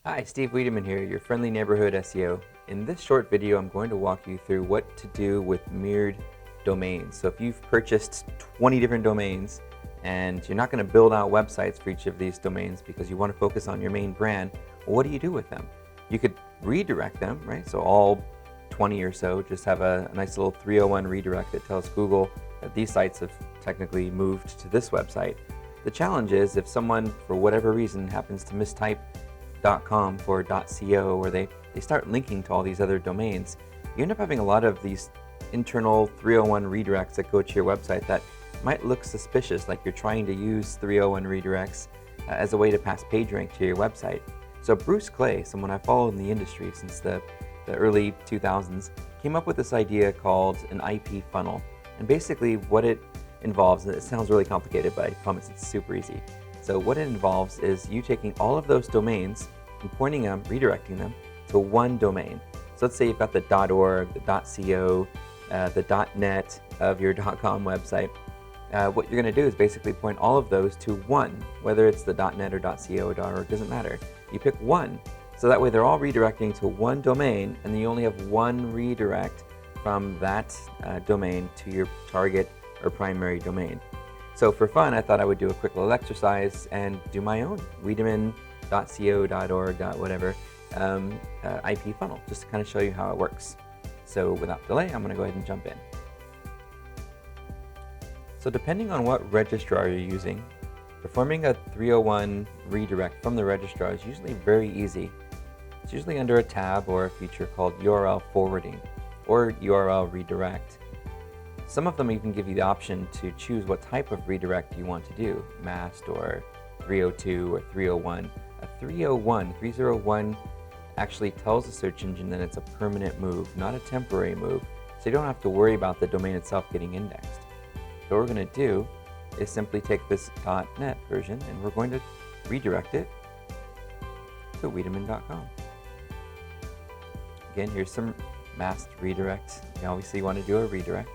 Hi, Steve Wiedemann here, your friendly neighborhood SEO. In this short video, I'm going to walk you through what to do with mirrored domains. So if you've purchased 20 different domains and you're not going to build out websites for each of these domains because you want to focus on your main brand, well, what do you do with them? You could redirect them, right? So all 20 or so just have a nice little 301 redirect that tells Google that these sites have technically moved to this website. The challenge is if someone, for whatever reason, happens to mistype .com for .co, or they start linking to all these other domains, you end up having a lot of these internal 301 redirects that go to your website that might look suspicious, like you're trying to use 301 redirects as a way to pass PageRank to your website. So Bruce Clay, someone I followed in the industry since the early 2000s, came up with this idea called an IP funnel. And basically what it involves, and it sounds really complicated, but I promise it's super easy. So what it involves is you taking all of those domains and pointing them, redirecting them to one domain. So let's say you've got the .org, the .co, the .net of your .com website. What you're going to do is basically point all of those to one, whether it's the .net or .co or .org, doesn't matter. You pick one, so that way they're all redirecting to one domain, and then you only have one redirect from that domain to your target or primary domain. So for fun, I thought I would do a quick little exercise and do my own wiedemann.co.org, whatever, IP funnel, just to kind of show you how it works. So without delay, I'm going to go ahead and jump in. So depending on what registrar you're using, performing a 301 redirect from the registrar is usually very easy. It's usually under a tab or a feature called URL forwarding or URL redirect. Some of them even give you the option to choose what type of redirect you want to do, masked or 302 or 301. A 301 actually tells the search engine that it's a permanent move, not a temporary move, so you don't have to worry about the domain itself getting indexed. So what we're going to do is simply take this .net version and we're going to redirect it to wiedemann.com. Again, here's some masked redirect. You obviously want to do a redirect.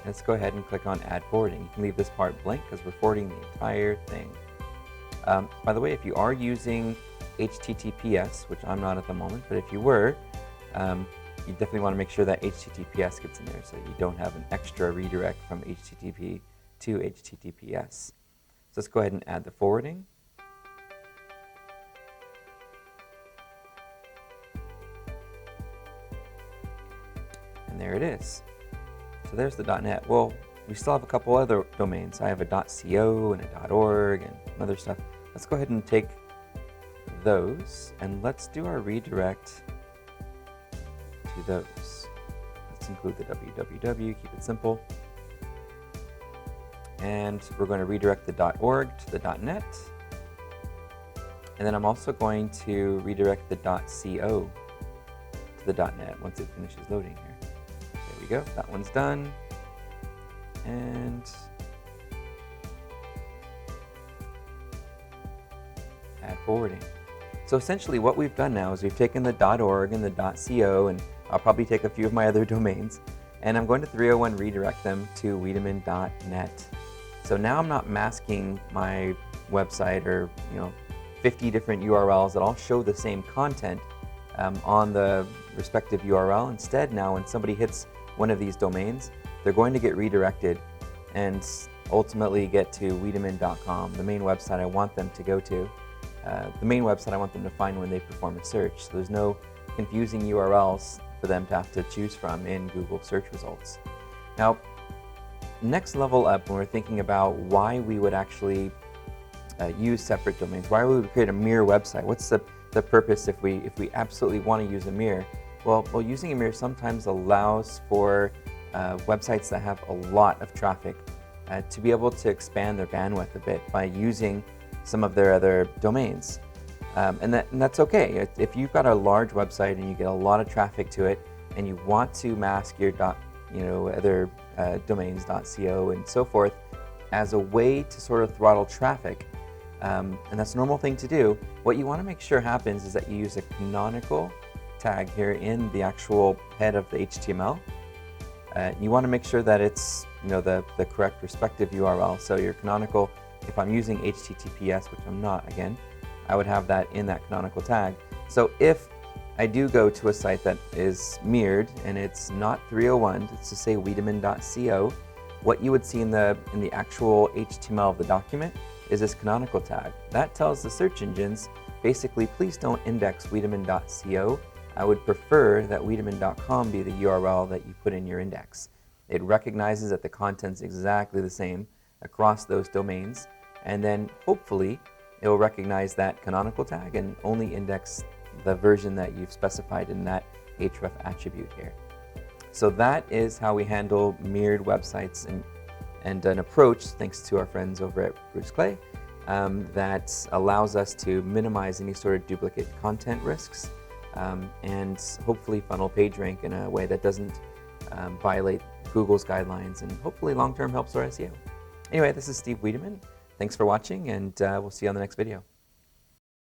Let's go ahead and click on Add Forwarding. You can leave this part blank because we're forwarding the entire thing. By the way, if you are using HTTPS, which I'm not at the moment, but if you were, you definitely want to make sure that HTTPS gets in there so you don't have an extra redirect from HTTP to HTTPS. So let's go ahead and add the forwarding. And there it is. So there's the .net. Well, we still have a couple other domains. I have a .co and a .org and other stuff. Let's go ahead and take those and let's do our redirect to those. Let's include the www, keep it simple. And we're going to redirect the .org to the .net. And then I'm also going to redirect the .co to the .net once it finishes loading here. There we go, that one's done. And add forwarding. So essentially what we've done now is we've taken the .org and the .co, and I'll probably take a few of my other domains, and I'm going to 301 redirect them to wiedemann.net. So now I'm not masking my website or 50 different URLs that all show the same content on the respective URL. Instead, now when somebody hits one of these domains, they're going to get redirected and ultimately get to wiedemann.com, the main website I want them to go to, the main website I want them to find when they perform a search. So there's no confusing URLs for them to have to choose from in Google search results. Now, next level up, when we're thinking about why we would actually use separate domains, why would we create a mirror website? What's the purpose if we absolutely want to use a mirror? Well, using a mirror sometimes allows for websites that have a lot of traffic to be able to expand their bandwidth a bit by using some of their other domains. And that's okay. If you've got a large website and you get a lot of traffic to it and you want to mask your other domains, .co and so forth, as a way to sort of throttle traffic, and that's a normal thing to do, what you want to make sure happens is that you use a canonical tag here in the actual head of the HTML. You want to make sure that it's the correct respective URL. So your canonical, if I'm using HTTPS, which I'm not again, I would have that in that canonical tag. So if I do go to a site that is mirrored and it's not 301, it's to say wiedemann.co, what you would see in the actual HTML of the document is this canonical tag. That tells the search engines, basically, please don't index wiedemann.co. I would prefer that wiedemann.com be the URL that you put in your index. It recognizes that the content's exactly the same across those domains, and then hopefully it will recognize that canonical tag and only index the version that you've specified in that href attribute here. So that is how we handle mirrored websites, and an approach, thanks to our friends over at Bruce Clay, that allows us to minimize any sort of duplicate content risks, and hopefully funnel PageRank in a way that doesn't violate Google's guidelines, and hopefully long-term helps our SEO. Anyway, this is Steve Wiedemann. Thanks for watching, and we'll see you on the next video.